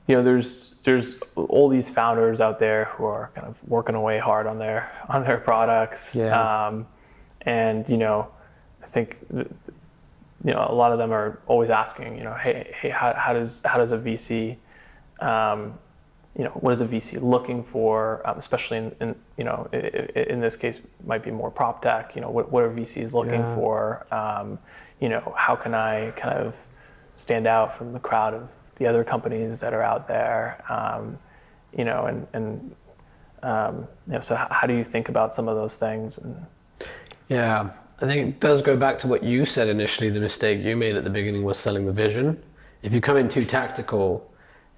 there's all these founders out there who are kind of working away hard on their products. Yeah. And I think a lot of them are always asking, hey, how does a VC, what is a VC looking for, especially in this case, might be more PropTech. What are VCs looking for? How can I kind of stand out from the crowd of the other companies that are out there? So how do you think about some of those things? Yeah, I think it does go back to what you said initially. The mistake you made at the beginning was selling the vision. If you come in too tactical,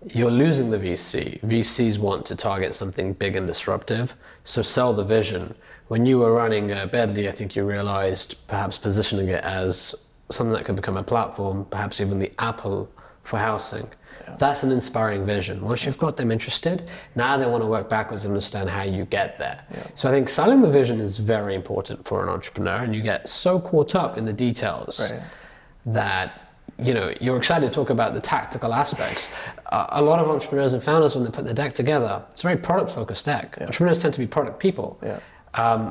you're losing the VC. VCs want to target something big and disruptive, so sell the vision. When you were running Bedley, I think you realized perhaps positioning it as something that could become a platform, perhaps even the Apple for housing. Yeah. That's an inspiring vision. Once you've got them interested, now they want to work backwards and understand how you get there. Yeah. So I think selling the vision is very important for an entrepreneur, and you get so caught up in the details that you're excited to talk about the tactical aspects. A lot of entrepreneurs and founders, when they put their deck together, it's a very product-focused deck. Yeah. Entrepreneurs tend to be product people. Yeah.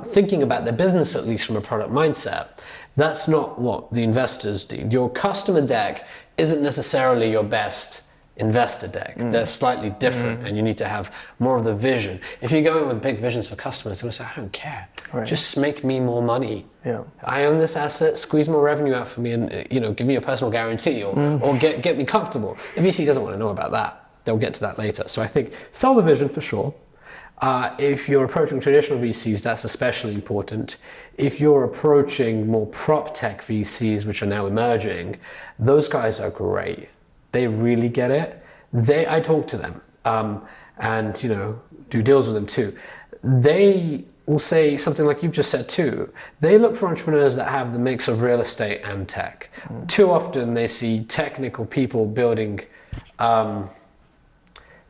Thinking about their business, at least from a product mindset. That's not what the investors do. Your customer deck isn't necessarily your best investor deck. They're slightly different, and you need to have more of the vision. If you go in with big visions for customers, they're going to say, I don't care. Right. Just make me more money. Yeah. I own this asset, squeeze more revenue out for me, and give me a personal guarantee or get me comfortable. The VC doesn't want to know about that. They'll get to that later. So I think sell the vision for sure. If you're approaching traditional VCs, that's especially important. If you're approaching more PropTech VCs, which are now emerging, those guys are great. They really get it. I talk to them and do deals with them too. They will say something like you've just said too. They look for entrepreneurs that have the mix of real estate and tech. Too often they see technical people building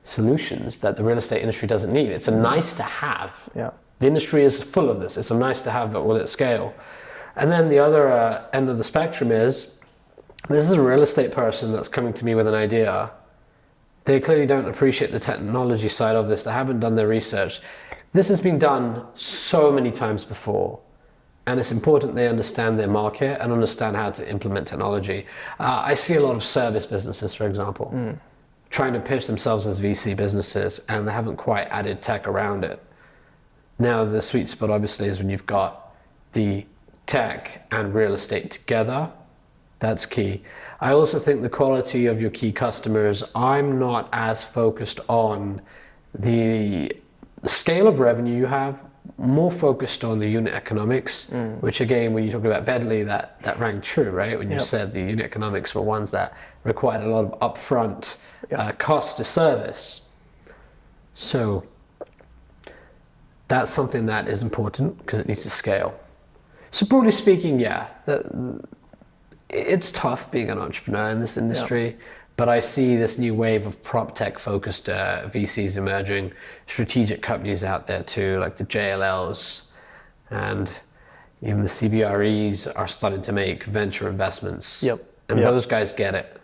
solutions that the real estate industry doesn't need. It's a nice to have. Yeah. The industry is full of this. It's a nice to have, but will it scale? And then the other end of the spectrum is, this is a real estate person that's coming to me with an idea. They clearly don't appreciate the technology side of this. They haven't done their research. This has been done so many times before, and it's important they understand their market and understand how to implement technology. I see a lot of service businesses, for example, trying to pitch themselves as VC businesses, and they haven't quite added tech around it. Now, the sweet spot obviously is when you've got the tech and real estate together. That's key. I also think the quality of your key customers, I'm not as focused on the scale of revenue you have, more focused on the unit economics, which again, when you talk about Bedley, that rang true, right? When you said the unit economics were ones that required a lot of upfront cost to service. So that's something that is important because it needs to scale. So broadly speaking, it's tough being an entrepreneur in this industry, but I see this new wave of PropTech focused VCs emerging, strategic companies out there too, like the JLLs, and even the CBREs are starting to make venture investments. And those guys get it.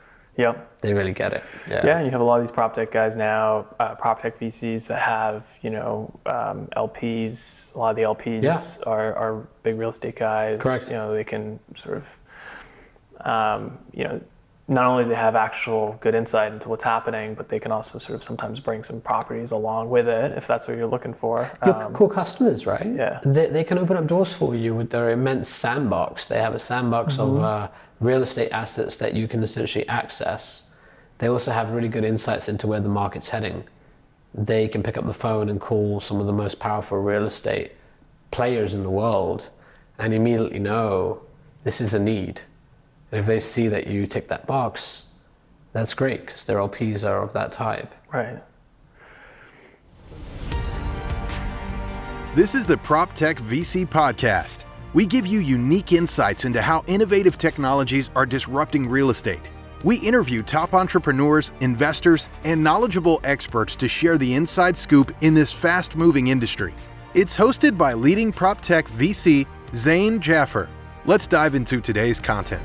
They really get it. And you have a lot of these PropTech guys now, PropTech VCs that have, LPs. A lot of the LPs are big real estate guys. Correct. They can sort of, not only they have actual good insight into what's happening, but they can also sort of sometimes bring some properties along with it if that's what you're looking for. Your core customers, right? Yeah. They can open up doors for you with their immense sandbox. They have a sandbox of real estate assets that you can essentially access. They also have really good insights into where the market's heading. They can pick up the phone and call some of the most powerful real estate players in the world and immediately know this is a need. And if they see that you tick that box, that's great because their LPs are of that type. Right. This is the PropTech VC Podcast. We give you unique insights into how innovative technologies are disrupting real estate. We interview top entrepreneurs, investors, and knowledgeable experts to share the inside scoop in this fast-moving industry. It's hosted by leading PropTech VC, Zain Jaffer. Let's dive into today's content.